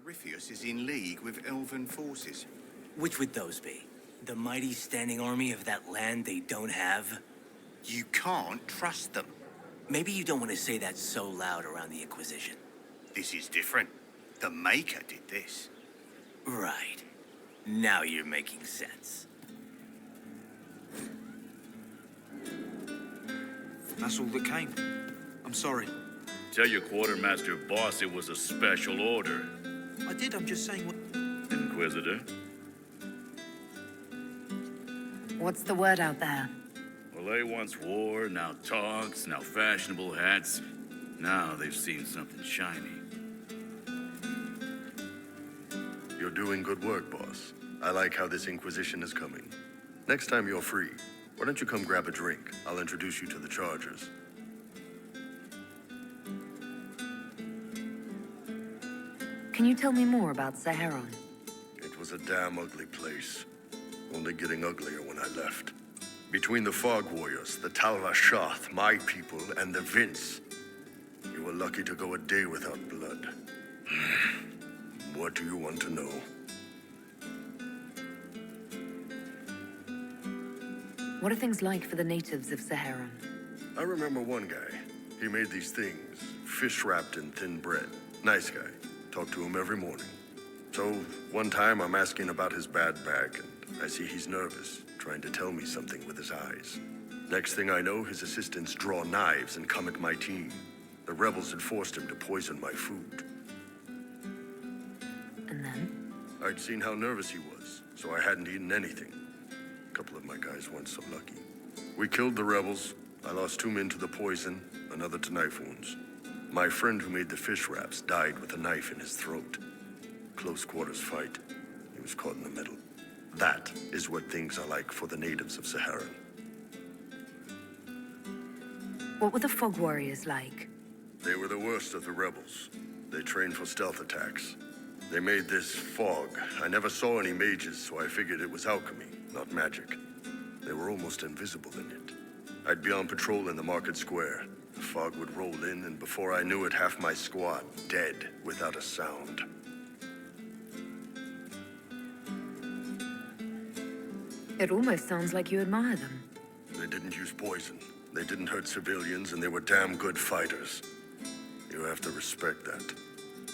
Corypheus is in league with elven forces. Which would those be? The mighty standing army of that land they don't have? You can't trust them. Maybe you don't want to say that so loud around the Inquisition. This is different. The Maker did this. Right. Now you're making sense. That's all that came. I'm sorry. Tell your quartermaster boss it was a special order. I did, I'm just saying what... Inquisitor? What's the word out there? Well, they once wore, now talks, now fashionable hats. Now they've seen something shiny. You're doing good work, boss. I like how this Inquisition is coming. Next time you're free, why don't you come grab a drink? I'll introduce you to the Chargers. Can you tell me more about Saharon? It was a damn ugly place. Only getting uglier when I left. Between the Fog Warriors, the Talva Shoth, my people, and the Vince, you were lucky to go a day without blood. What do you want to know? What are things like for the natives of Saharon? I remember one guy. He made these things, fish wrapped in thin bread. Nice guy. Talk to him every morning. So, one time I'm asking about his bad back, and I see he's nervous, trying to tell me something with his eyes. Next thing I know, his assistants draw knives and come at my team. The rebels had forced him to poison my food. And then? I'd seen how nervous he was, so I hadn't eaten anything. A couple of my guys weren't so lucky. We killed the rebels. I lost 2 men to the poison, another to knife wounds. My friend who made the fish wraps died with a knife in his throat. Close quarters fight. He was caught in the middle. That is what things are like for the natives of Saharan. What were the Fog Warriors like? They were the worst of the rebels. They trained for stealth attacks. They made this fog. I never saw any mages, so I figured it was alchemy, not magic. They were almost invisible in it. I'd be on patrol in the market square. The fog would roll in, and before I knew it, half my squad dead without a sound. It almost sounds like you admire them. They didn't use poison. They didn't hurt civilians, and they were damn good fighters. You have to respect that.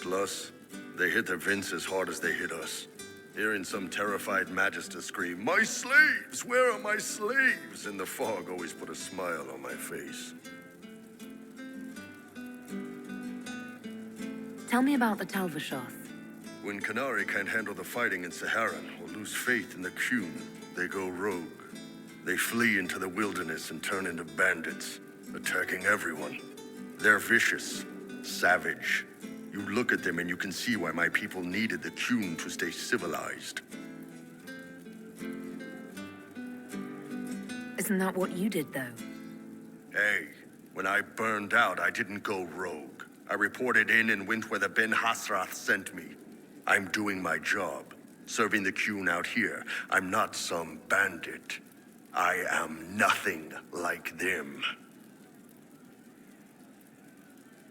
Plus, they hit the Vince as hard as they hit us. Hearing some terrified magister scream, "My slaves! Where are my slaves?" in the fog always put a smile on my face. Tell me about the Talvashoth. When Canary can't handle the fighting in Saharan or lose faith in the Qun, they go rogue. They flee into the wilderness and turn into bandits, attacking everyone. They're vicious, savage. You look at them and you can see why my people needed the Qun to stay civilized. Isn't that what you did, though? Hey, when I burned out, I didn't go rogue. I reported in and went where the Ben Hasrath sent me. I'm doing my job, serving the Qun out here. I'm not some bandit. I am nothing like them.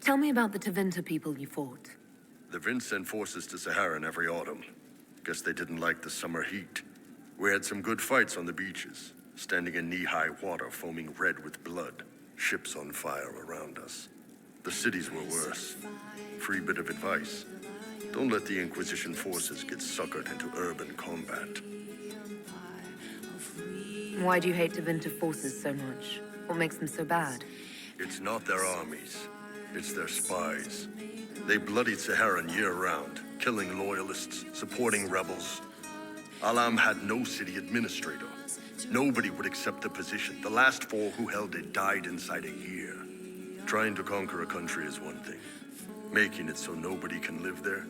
Tell me about the Tevinter people you fought. The Vince sent forces to Saharan every autumn. Guess they didn't like the summer heat. We had some good fights on the beaches, standing in knee-high water, foaming red with blood, ships on fire around us. The cities were worse. Free bit of advice. Don't let the Inquisition forces get suckered into urban combat. Why do you hate Tevinter forces so much? What makes them so bad? It's not their armies. It's their spies. They bloodied Saharan year-round, killing loyalists, supporting rebels. Alam had no city administrator. Nobody would accept the position. The last 4 who held it died inside a year. Trying to conquer a country is one thing. Making it so nobody can live there,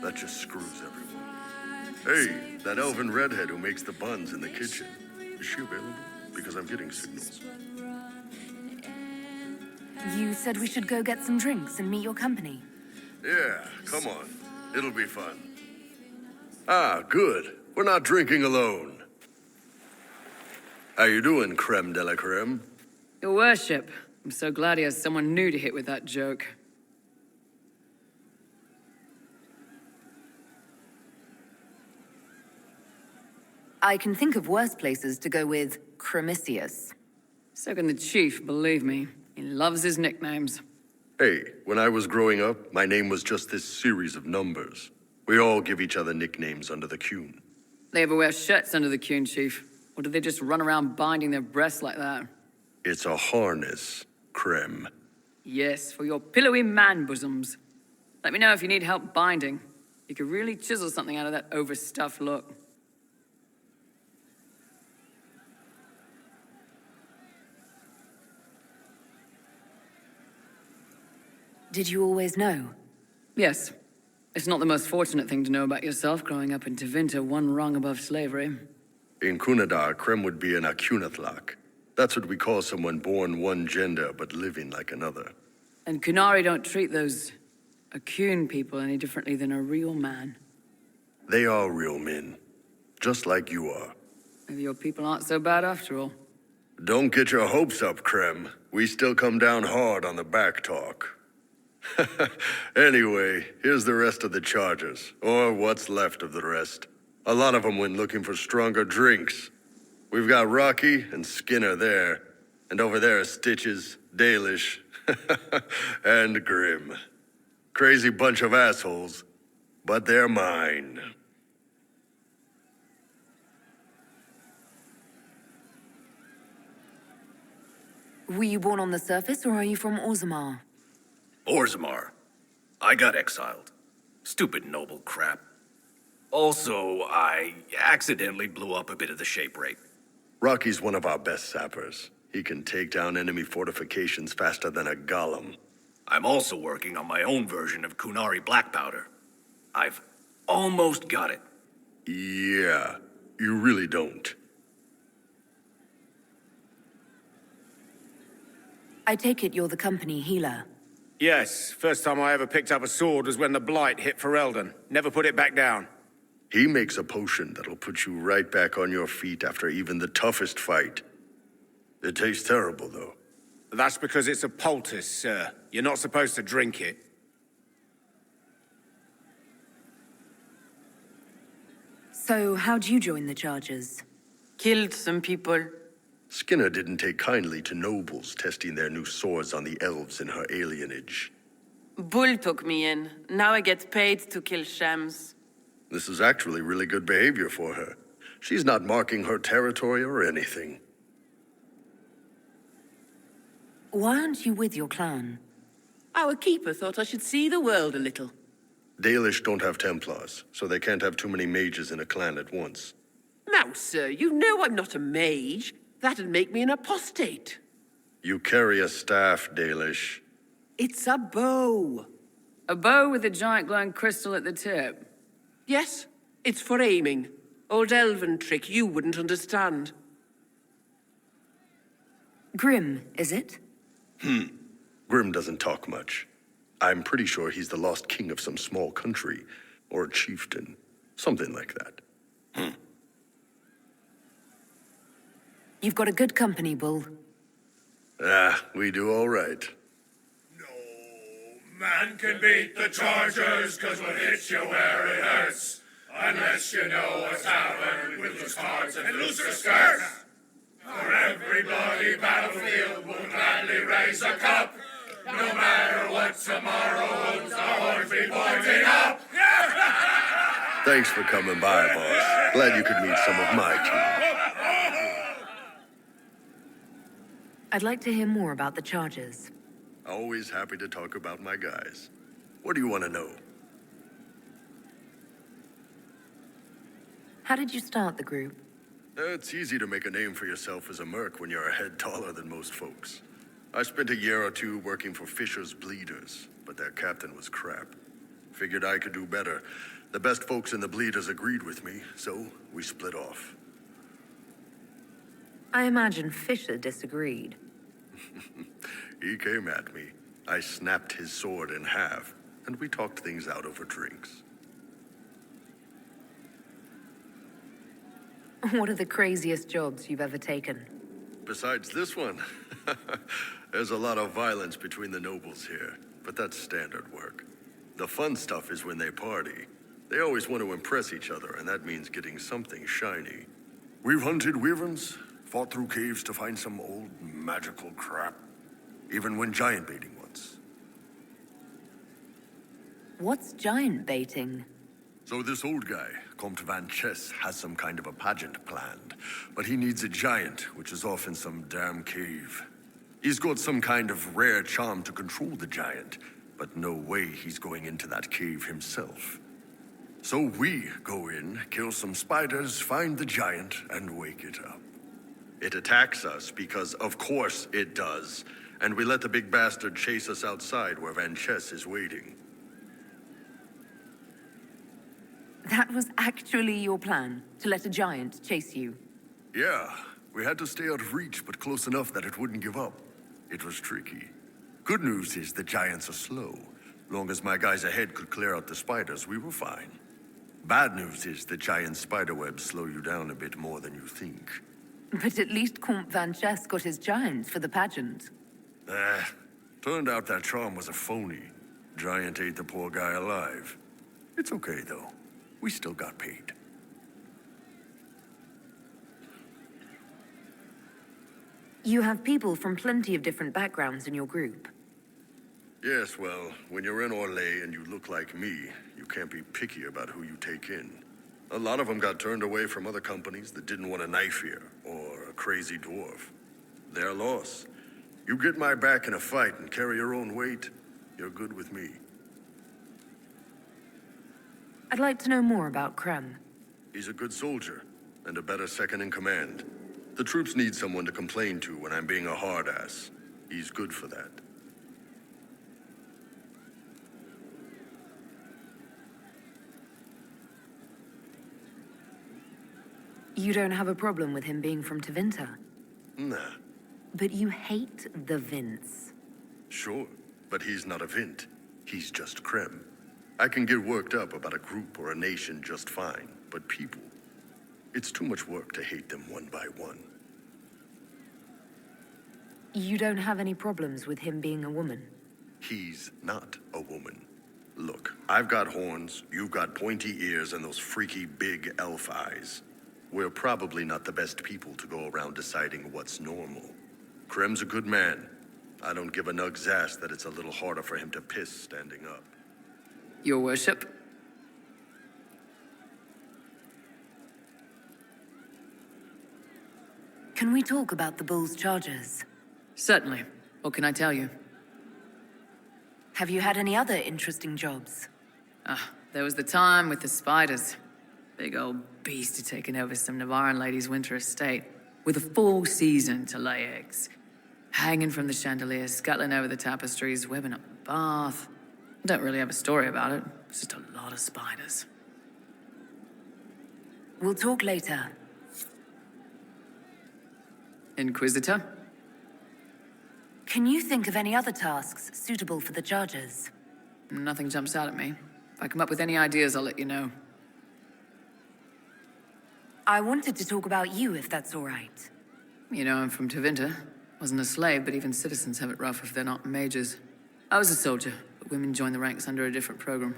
that just screws everyone. Hey, that elven redhead who makes the buns in the kitchen. Is she available? Because I'm getting signals. You said we should go get some drinks and meet your company. Yeah, come on. It'll be fun. Ah, good. We're not drinking alone. How you doing, creme de la creme? Your worship, I'm so glad he has someone new to hit with that joke. I can think of worse places to go with Cremisius. So can the chief, believe me. He loves his nicknames. Hey, when I was growing up, my name was just this series of numbers. We all give each other nicknames under the Cune. They ever wear shirts under the Cune, chief? Or do they just run around binding their breasts like that? It's a harness, Creme. Yes, for your pillowy man bosoms. Let me know if you need help binding. You could really chisel something out of that overstuffed look. Did you always know? Yes. It's not the most fortunate thing to know about yourself growing up in Tevinter, one rung above slavery. In Kunadar, Creme would be an Akunathlak. That's what we call someone born one gender but living like another. And Kunari don't treat those Akun people any differently than a real man. They are real men, just like you are. Maybe your people aren't so bad after all. Don't get your hopes up, Creme. We still come down hard on the back talk. Anyway, here's the rest of the charges, or what's left of the rest. A lot of them went looking for stronger drinks. We've got Rocky and Skinner there, and over there are Stitches, Dalish, and Grim. Crazy bunch of assholes, but they're mine. Were you born on the surface, or are you from Orzammar? Orzammar. I got exiled. Stupid noble crap. Also, I accidentally blew up a bit of the shape rate. Rocky's one of our best sappers. He can take down enemy fortifications faster than a golem. I'm also working on my own version of Kunari black powder. I've almost got it. Yeah, you really don't. I take it you're the company healer. Yes, first time I ever picked up a sword was when the Blight hit Ferelden. Never put it back down. He makes a potion that'll put you right back on your feet after even the toughest fight. It tastes terrible, though. That's because it's a poultice, sir. You're not supposed to drink it. So, how'd you join the charges? Killed some people. Skinner didn't take kindly to nobles testing their new swords on the elves in her alienage. Bull took me in. Now I get paid to kill shams. This is actually really good behavior for her. She's not marking her territory or anything. Why aren't you with your clan? Our keeper thought I should see the world a little. Dalish don't have Templars, so they can't have too many mages in a clan at once. Now, sir, you know I'm not a mage. That'd make me an apostate. You carry a staff, Dalish. It's a bow. A bow with a giant glowing crystal at the tip. Yes, it's for aiming. Old elven trick you wouldn't understand. Grim, is it? Grim doesn't talk much. I'm pretty sure he's the lost king of some small country, or chieftain, something like that. You've got a good company, Bull. We do all right. No man can beat the Chargers, 'cause we'll hit you where it hurts. Unless you know what's happened with loose cards and looser skirts. For every bloody battlefield, we'll gladly raise a cup. No matter what tomorrow holds, our horns be pointing up. Thanks for coming by, boss. Glad you could meet some of my team. I'd like to hear more about the charges. Always happy to talk about my guys. What do you want to know? How did you start the group? It's easy to make a name for yourself as a merc when you're a head taller than most folks. I spent a year or two working for Fisher's Bleeders, but their captain was crap. Figured I could do better. The best folks in the Bleeders agreed with me, so we split off. I imagine Fisher disagreed. He came at me. I snapped his sword in half, and we talked things out over drinks. What are the craziest jobs you've ever taken? Besides this one, there's a lot of violence between the nobles here, but that's standard work. The fun stuff is when they party. They always want to impress each other, and that means getting something shiny. We've hunted wyverns, fought through caves to find some old magical crap. Even went giant baiting once. What's giant baiting? So this old guy, Comte Van Chess, has some kind of a pageant planned. But he needs a giant, which is off in some damn cave. He's got some kind of rare charm to control the giant, but no way he's going into that cave himself. So we go in, kill some spiders, find the giant, and wake it up. It attacks us because, of course, it does. And we let the big bastard chase us outside where Van Chess is waiting. That was actually your plan, to let a giant chase you. Yeah, we had to stay out of reach, but close enough that it wouldn't give up. It was tricky. Good news is the giants are slow. Long as my guys ahead could clear out the spiders, we were fine. Bad news is the giant spiderwebs slow you down a bit more than you think. But at least Comte Van Chess got his giant for the pageant. Turned out that charm was a phony. Giant ate the poor guy alive. It's okay, though. We still got paid. You have people from plenty of different backgrounds in your group. Yes, well, when you're in Orlais and you look like me, you can't be picky about who you take in. A lot of them got turned away from other companies that didn't want a knife here, or a crazy dwarf. Their loss. You get my back in a fight and carry your own weight, you're good with me. I'd like to know more about Krem. He's a good soldier, and a better second-in-command. The troops need someone to complain to when I'm being a hard-ass. He's good for that. You don't have a problem with him being from Tevinter? Nah. But you hate the Vince. Sure, but he's not a Vint. He's just Krem. I can get worked up about a group or a nation just fine, but people... It's too much work to hate them one by one. You don't have any problems with him being a woman? He's not a woman. Look, I've got horns, you've got pointy ears, and those freaky big elf eyes. We're probably not the best people to go around deciding what's normal. Krem's a good man. I don't give a nug's ass that it's a little harder for him to piss standing up. Your worship? Can we talk about the Bull's charges? Certainly. What can I tell you? Have you had any other interesting jobs? There was the time with the spiders. Big old beast had taken over some Navaran lady's winter estate, with a full season to lay eggs. Hanging from the chandelier, scuttling over the tapestries, webbing up the bath. I don't really have a story about it. It's just a lot of spiders. We'll talk later. Inquisitor? Can you think of any other tasks suitable for the charges? Nothing jumps out at me. If I come up with any ideas, I'll let you know. I wanted to talk about you, if that's all right. You know, I'm from Tevinter. Wasn't a slave, but even citizens have it rough if they're not majors. I was a soldier, but women joined the ranks under a different program.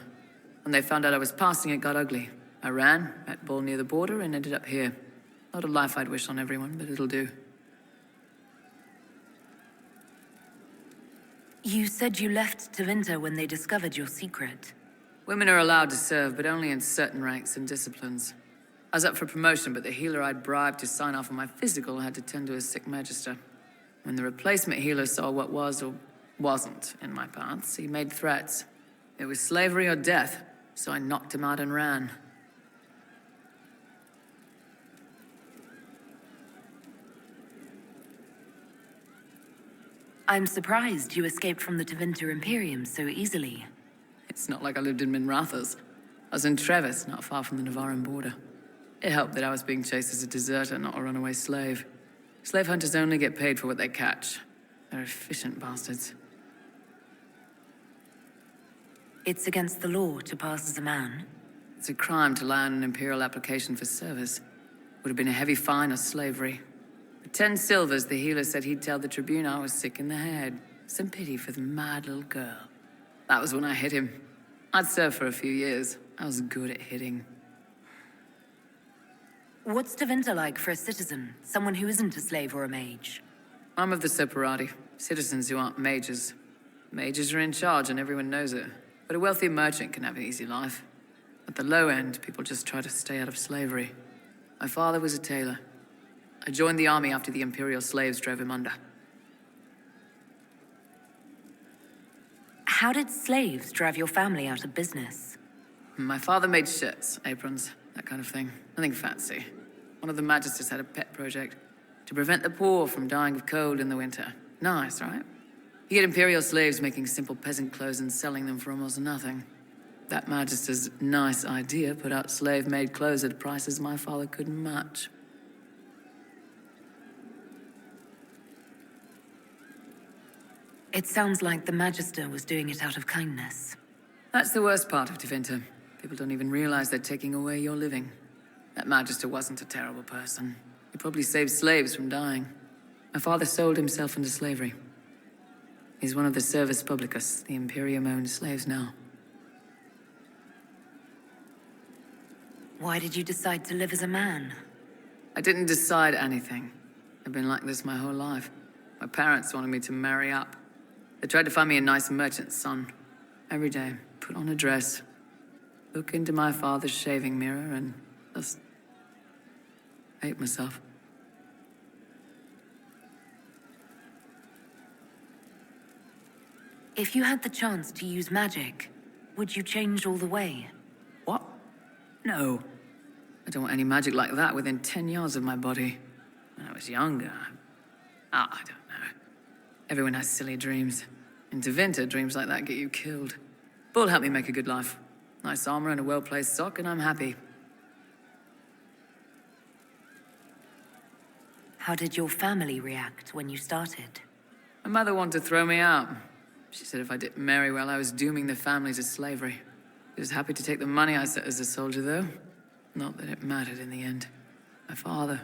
When they found out I was passing, it got ugly. I ran, met Bull near the border, and ended up here. Not a life I'd wish on everyone, but it'll do. You said you left Tevinter when they discovered your secret. Women are allowed to serve, but only in certain ranks and disciplines. I was up for promotion, but the healer I'd bribed to sign off on my physical had to tend to a sick magister. When the replacement healer saw what was or wasn't in my paths, he made threats. It was slavery or death, so I knocked him out and ran. I'm surprised you escaped from the Tevinter Imperium so easily. It's not like I lived in Minrathas. I was in Trevis, not far from the Navaran border. It helped that I was being chased as a deserter, not a runaway slave. Slave hunters only get paid for what they catch. They're efficient bastards. It's against the law to pass as a man. It's a crime to lie on an imperial application for service. Would have been a heavy fine or slavery. For 10 silvers, the healer said he'd tell the Tribune I was sick in the head. Some pity for the mad little girl. That was when I hit him. I'd served for a few years. I was good at hitting. What's Tevinter like for a citizen? Someone who isn't a slave or a mage? I'm of the Separati, citizens who aren't mages. Mages are in charge and everyone knows it. But a wealthy merchant can have an easy life. At the low end, people just try to stay out of slavery. My father was a tailor. I joined the army after the Imperial slaves drove him under. How did slaves drive your family out of business? My father made shirts, aprons, that kind of thing. Nothing fancy. One of the magisters had a pet project to prevent the poor from dying of cold in the winter. Nice, right? He had Imperial slaves making simple peasant clothes and selling them for almost nothing. That magister's nice idea put out slave-made clothes at prices my father couldn't match. It sounds like the Magister was doing it out of kindness. That's the worst part of Tevinter. People don't even realize they're taking away your living. That Magister wasn't a terrible person. He probably saved slaves from dying. My father sold himself into slavery. He's one of the Servus Publicus, the Imperium-owned slaves now. Why did you decide to live as a man? I didn't decide anything. I've been like this my whole life. My parents wanted me to marry up. They tried to find me a nice merchant's son. Every day, put on a dress, look into my father's shaving mirror, and just hate myself. If you had the chance to use magic, would you change all the way? What? No. I don't want any magic like that within 10 yards of my body. When I was younger, I don't know. Everyone has silly dreams. In Tevinter, dreams like that get you killed. Bull helped me make a good life. Nice armor and a well-placed sock, and I'm happy. How did your family react when you started? My mother wanted to throw me out. She said if I didn't marry well, I was dooming the family to slavery. She was happy to take the money I set as a soldier, though. Not that it mattered in the end. My father.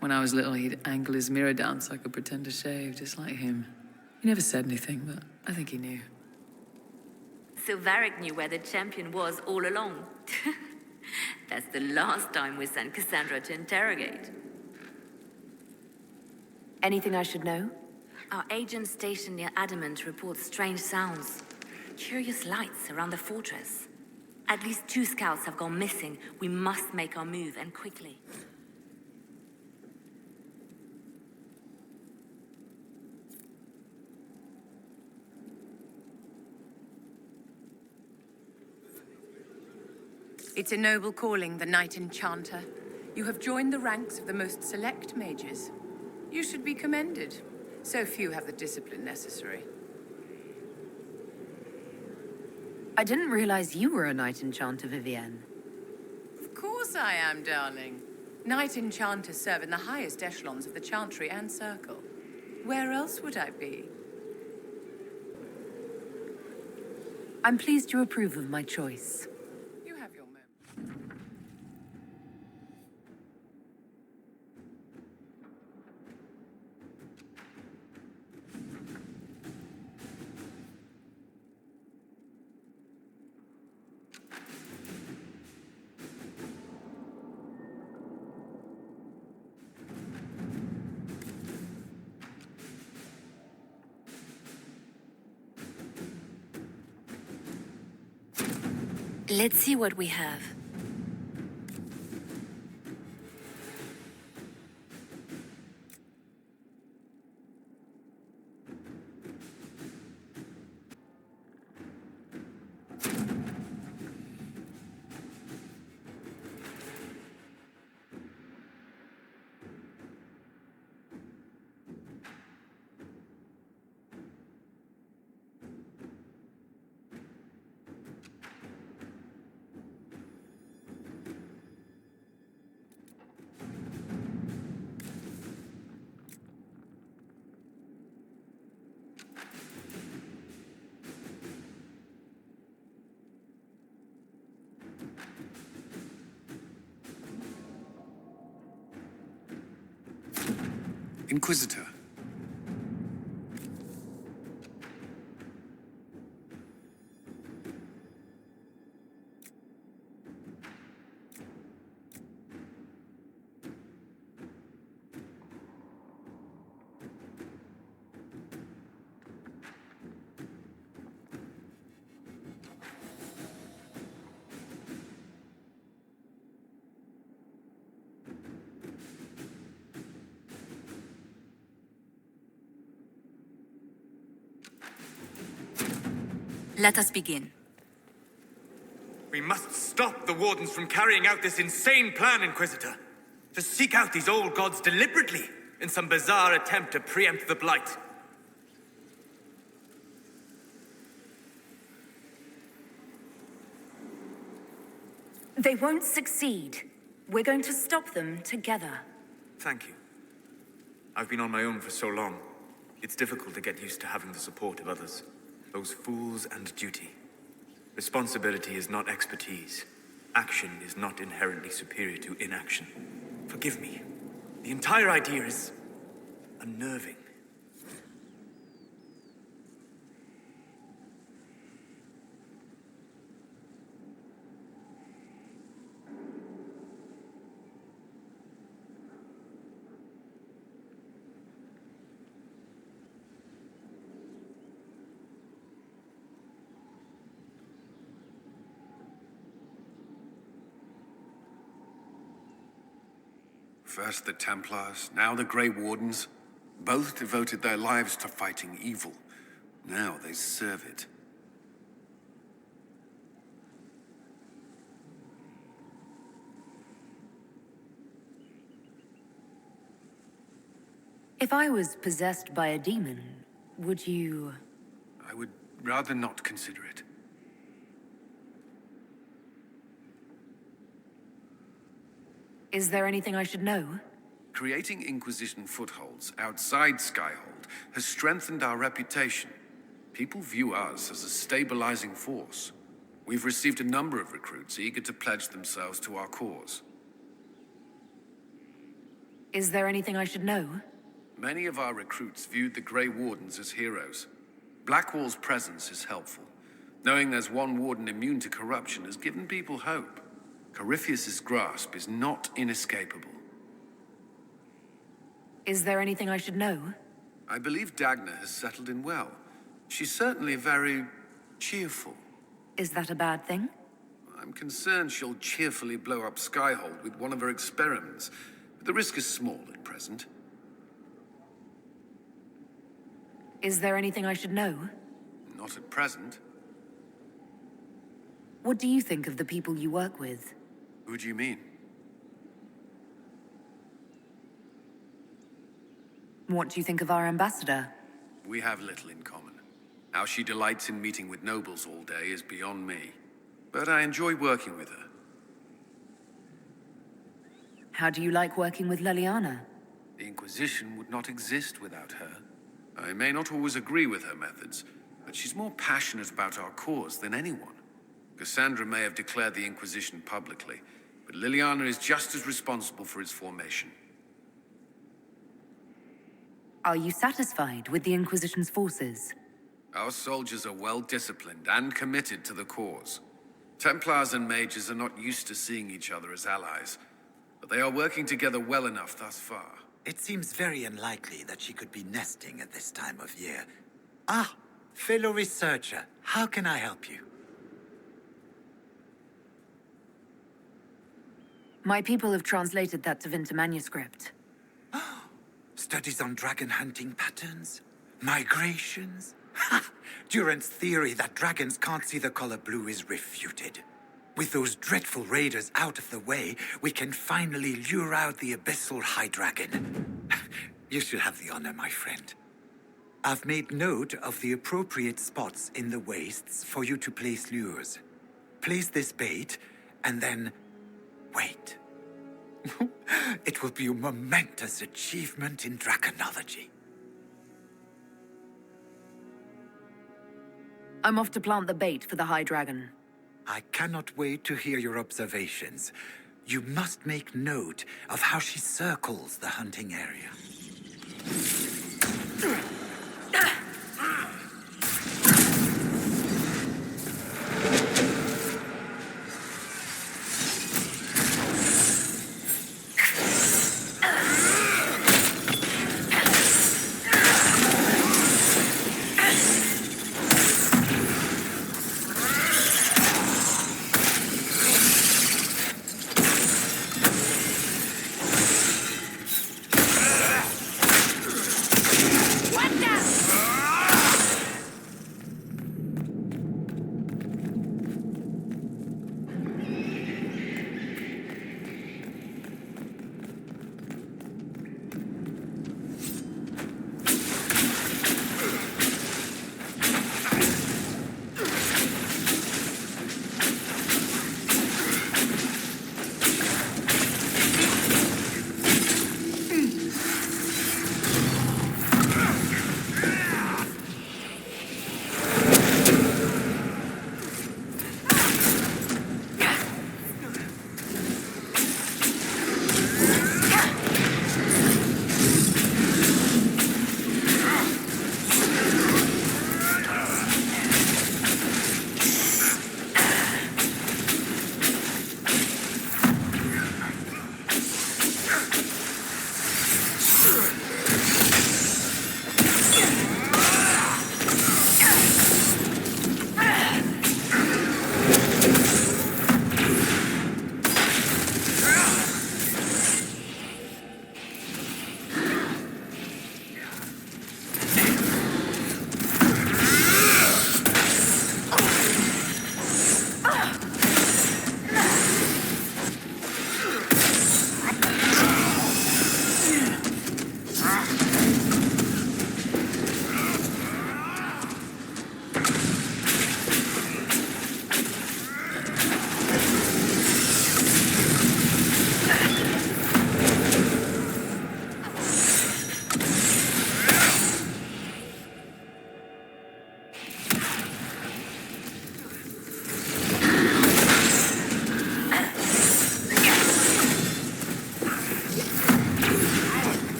When I was little, he'd angle his mirror down so I could pretend to shave, just like him. He never said anything, but I think he knew. So Varric knew where the champion was all along. That's the last time we sent Cassandra to interrogate. Anything I should know? Our agent stationed near Adamant reports strange sounds. Curious lights around the fortress. At least 2 scouts have gone missing. We must make our move, and quickly. It's a noble calling, the Knight Enchanter. You have joined the ranks of the most select mages. You should be commended. So few have the discipline necessary. I didn't realize you were a Knight Enchanter, Vivienne. Of course I am, darling. Knight Enchanters serve in the highest echelons of the Chantry and Circle. Where else would I be? I'm pleased you approve of my choice. You have your moment. Let's see what we have. Inquisitor. Let us begin. We must stop the Wardens from carrying out this insane plan, Inquisitor. To seek out these old gods deliberately in some bizarre attempt to preempt the Blight. They won't succeed. We're going to stop them together. Thank you. I've been on my own for so long. It's difficult to get used to having the support of others. Those fools and duty. Responsibility is not expertise. Action is not inherently superior to inaction. Forgive me. The entire idea is unnerving. First the Templars, now the Grey Wardens. Both devoted their lives to fighting evil. Now they serve it. If I was possessed by a demon, would you... I would rather not consider it. Is there anything I should know? Creating Inquisition footholds outside Skyhold has strengthened our reputation. People view us as a stabilizing force. We've received a number of recruits eager to pledge themselves to our cause. Is there anything I should know? Many of our recruits viewed the Grey Wardens as heroes. Blackwall's presence is helpful. Knowing there's one warden immune to corruption has given people hope. Corypheus's grasp is not inescapable. Is there anything I should know? I believe Dagna has settled in well. She's certainly very cheerful. Is that a bad thing? I'm concerned she'll cheerfully blow up Skyhold with one of her experiments, but the risk is small at present. Is there anything I should know? Not at present. What do you think of the people you work with? Who do you mean? What do you think of our ambassador? We have little in common. How she delights in meeting with nobles all day is beyond me. But I enjoy working with her. How do you like working with Leliana? The Inquisition would not exist without her. I may not always agree with her methods, but she's more passionate about our cause than anyone. Cassandra may have declared the Inquisition publicly, but Leliana is just as responsible for its formation. Are you satisfied with the Inquisition's forces? Our soldiers are well disciplined and committed to the cause. Templars and mages are not used to seeing each other as allies, but they are working together well enough thus far. It seems very unlikely that she could be nesting at this time of year. Ah, fellow researcher, how can I help you? My people have translated that Da Vinci manuscript. Studies on dragon hunting patterns? Migrations? Ha! Durant's theory that dragons can't see the color blue is refuted. With those dreadful raiders out of the way, we can finally lure out the abyssal high dragon. You should have the honor, my friend. I've made note of the appropriate spots in the wastes for you to place lures. Place this bait, and then wait. It will be a momentous achievement in draconology. I'm off to plant the bait for the High Dragon. I cannot wait to hear your observations. You must make note of how she circles the hunting area. What?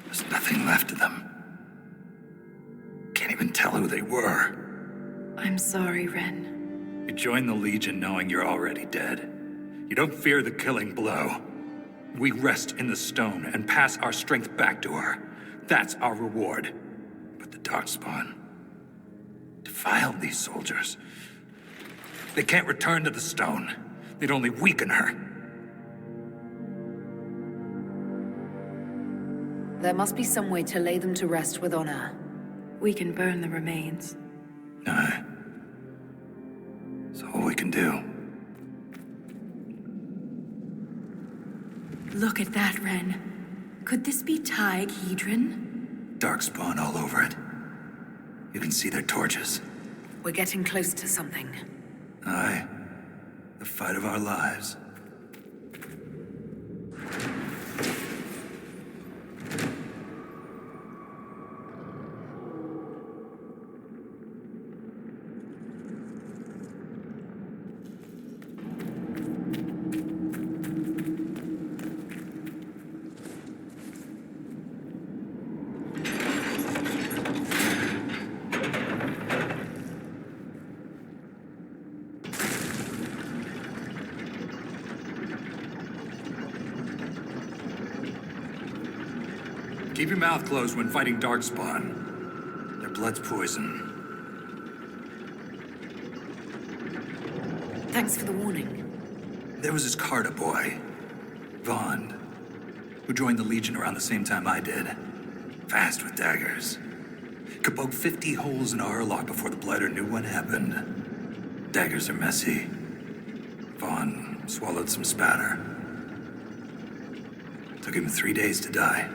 There's nothing left of them. Can't even tell who they were. I'm sorry, Ren. You join the Legion knowing you're already dead. You don't fear the killing blow. We rest in the stone and pass our strength back to her. That's our reward. But the Darkspawn defiled these soldiers. They can't return to the stone. They'd only weaken her. There must be some way to lay them to rest with honor. We can burn the remains. Aye. That's all we can do. Look at that, Ren. Could this be Hedron? Darkspawn all over it. You can see their torches. We're getting close to something. Aye. The fight of our lives. Keep your mouth closed when fighting Darkspawn. Their blood's poison. Thanks for the warning. There was this Carter boy, Vaughn, who joined the Legion around the same time I did. Fast with daggers. Could poke 50 holes in a hurlock before the Blighter knew what happened. Daggers are messy. Vaughn swallowed some spatter. Took him 3 days to die.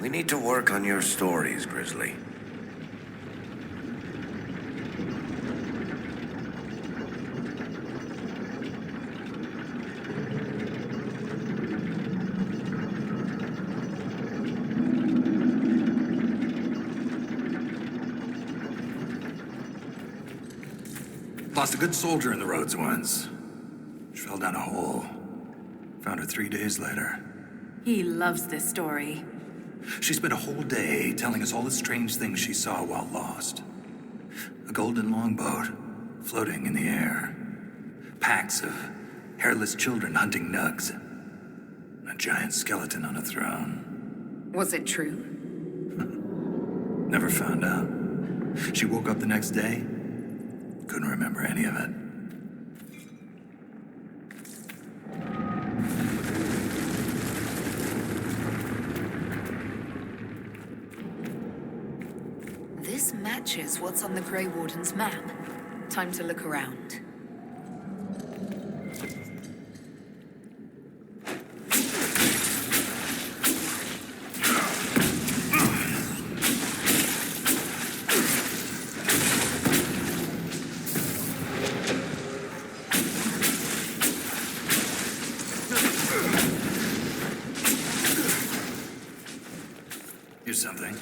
We need to work on your stories, Grizzly. Lost a good soldier in the roads once. She fell down a hole. Found her 3 days later. He loves this story. She spent a whole day telling us all the strange things she saw while lost. A golden longboat floating in the air. Packs of hairless children hunting nugs. A giant skeleton on a throne. Was it true? Never found out. She woke up the next day. Couldn't remember any of it. This matches what's on the Grey Warden's map. Time to look around. Here's something.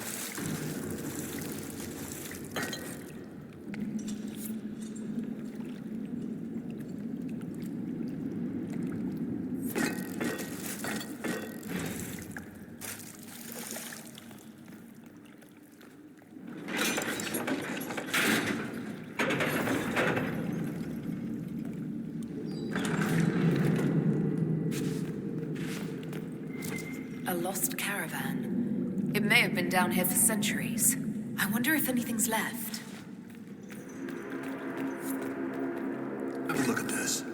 A lost caravan. It may have been down here for centuries. I wonder if anything's left. Have a look at this.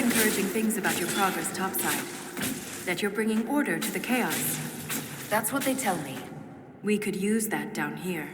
encouraging things about your progress topside. That you're bringing order to the chaos. That's what they tell me. We could use that down here.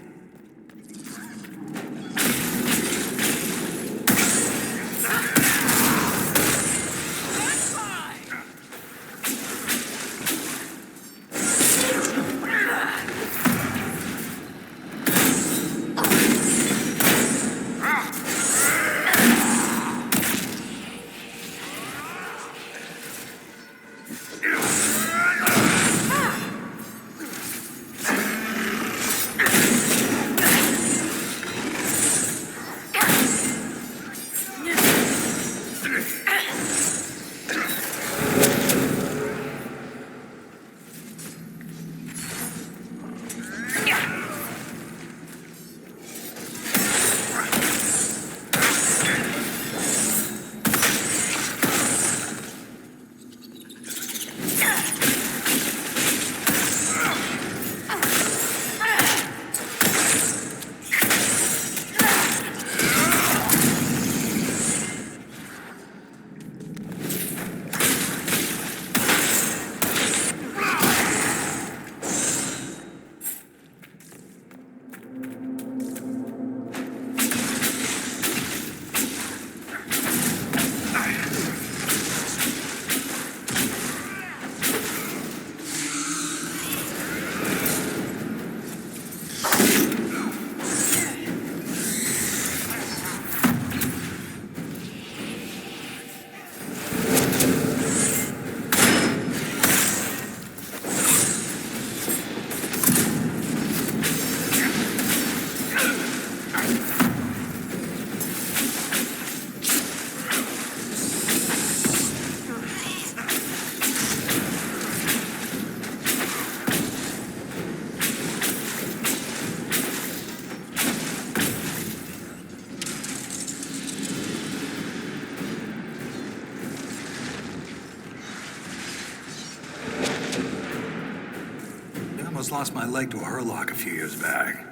Lost my leg to a hurlock a few years back.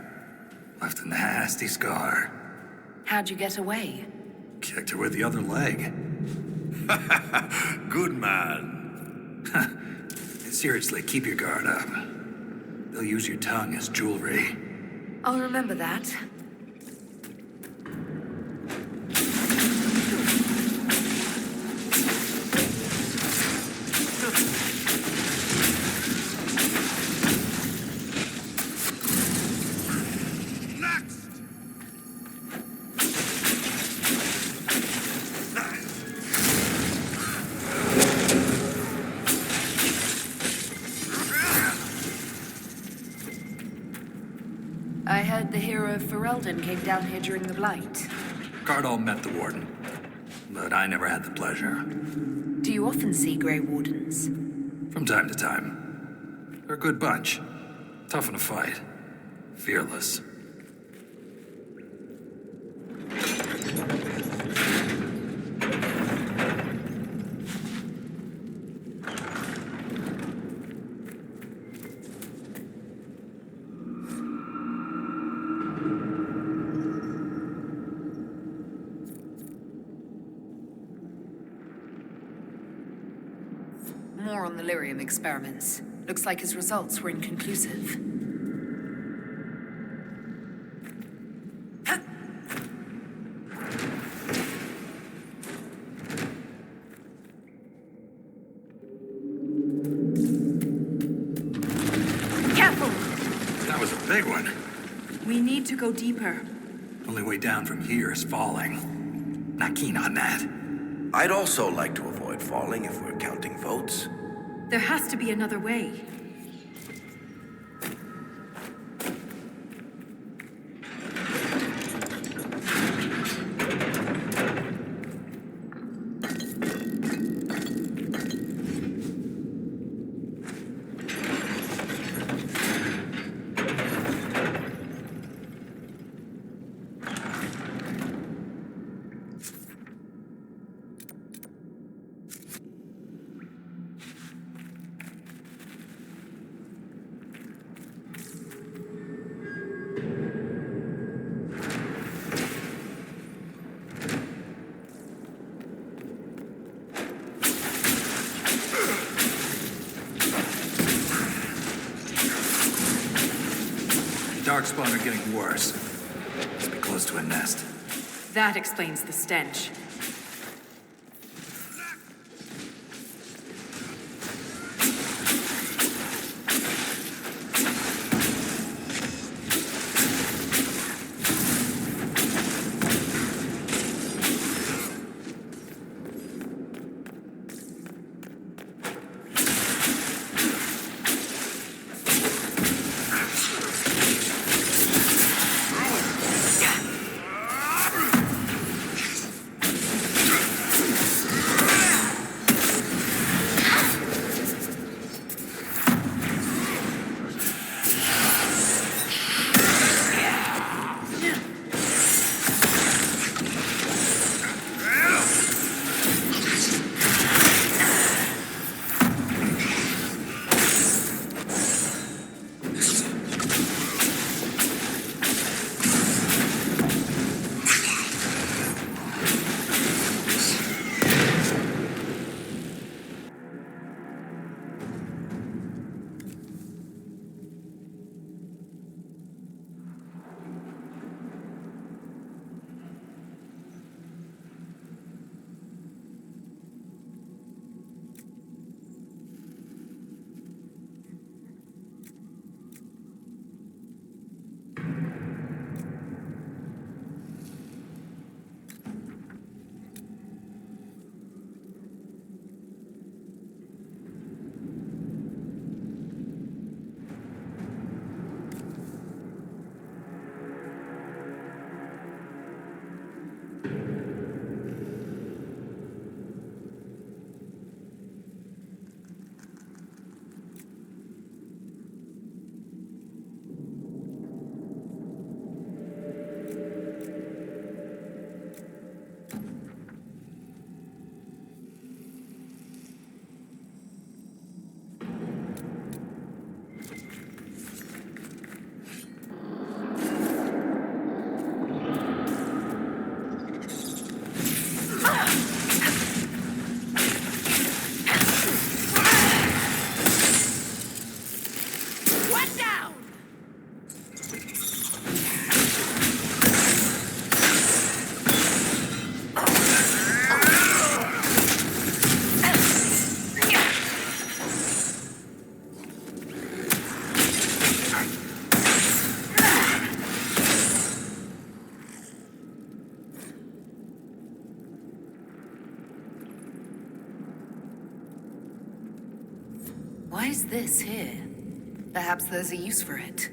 Left a nasty scar. How'd you get away? Kicked her with the other leg. Good man. Seriously, keep your guard up. They'll use your tongue as jewelry. I'll remember that. I heard the hero of Ferelden came down here during the Blight. Cardall met the Warden, but I never had the pleasure. Do you often see Grey Wardens? From time to time. They're a good bunch. Tough in a fight. Fearless. More on the lyrium experiments. Looks like his results were inconclusive. Careful! That was a big one. We need to go deeper. Only way down from here is falling. Not keen on that. I'd also like to avoid falling if we're counting votes. There has to be another way. darkspawn are getting worse. Must be close to a nest. That explains the stench. Why is this here? Perhaps there's a use for it.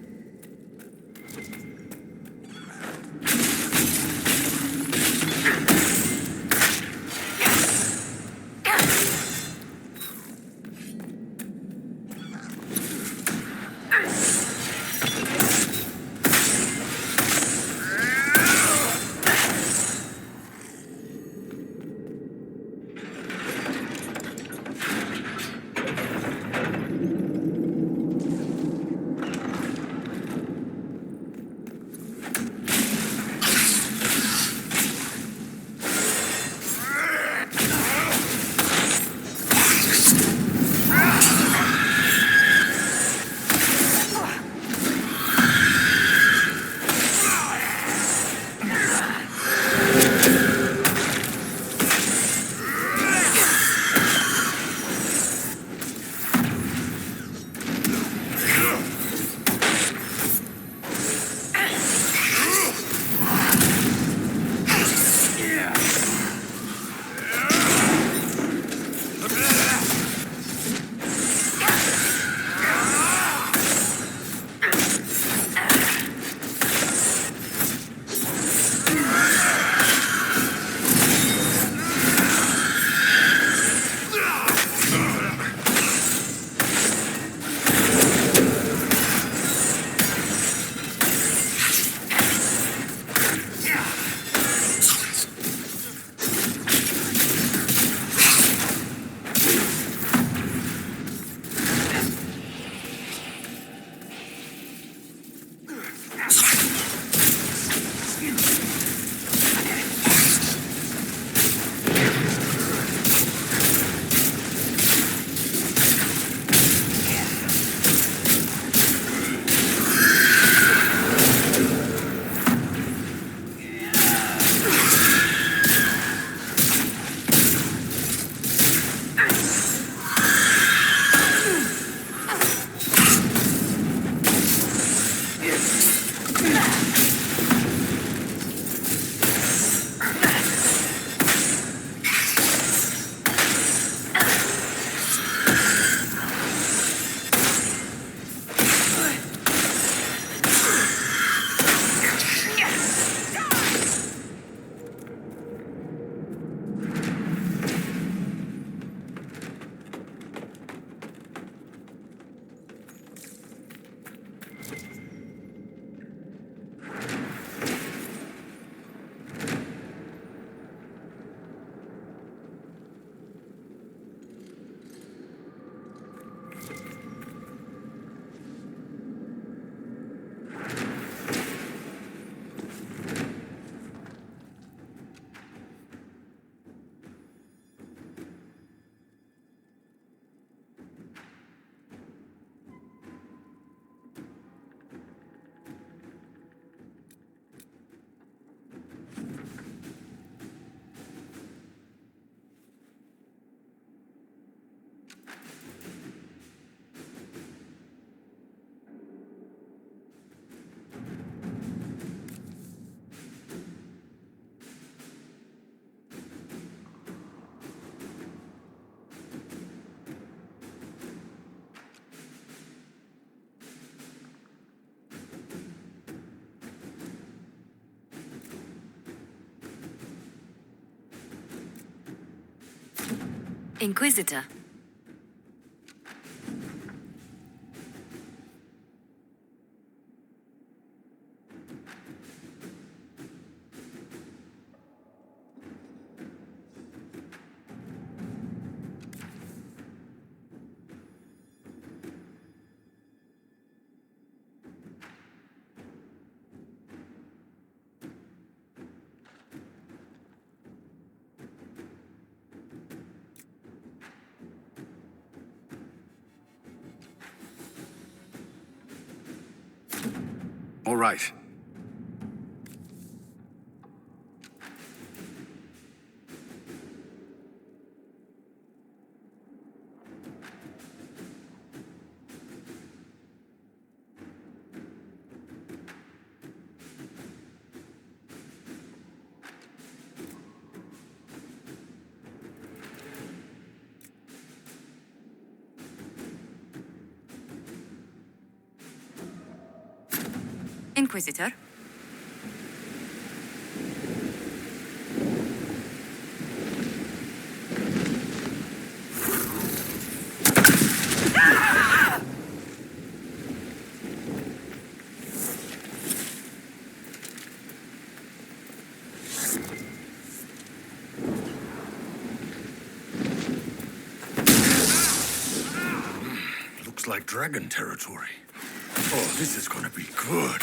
Inquisitor. All right. Inquisitor. Looks like dragon territory. Oh, this is gonna be good.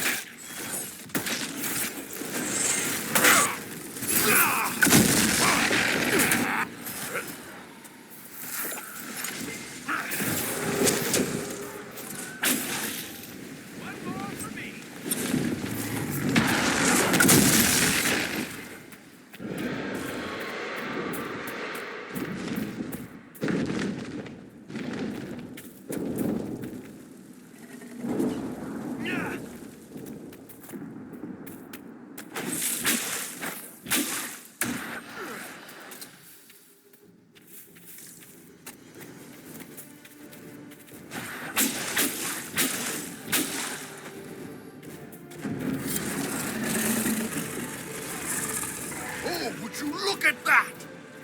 Would you look at that?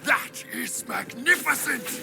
That is magnificent!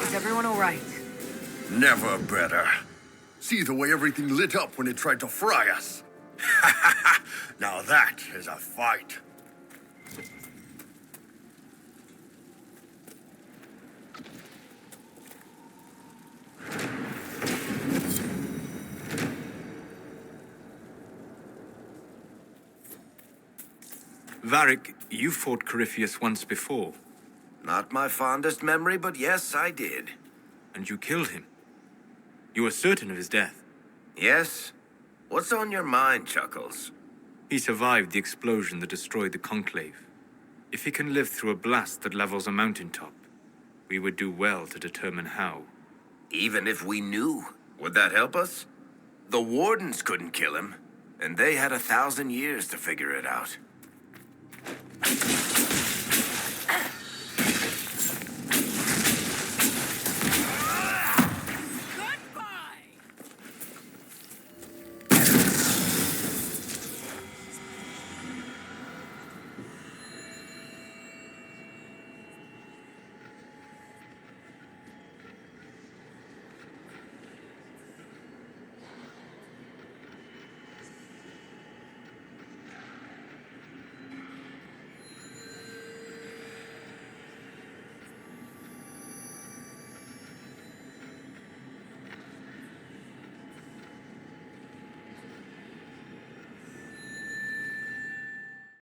Is everyone all right? Never better. See the way everything lit up when it tried to fry us. Now that is a fight. Varric, you fought Corypheus once before. Not my fondest memory, but yes, I did. And you killed him. You were certain of his death. Yes? What's on your mind, Chuckles? He survived the explosion that destroyed the Conclave. If he can live through a blast that levels a mountaintop, we would do well to determine how. Even if we knew, would that help us? The Wardens couldn't kill him, and they had 1,000 years to figure it out.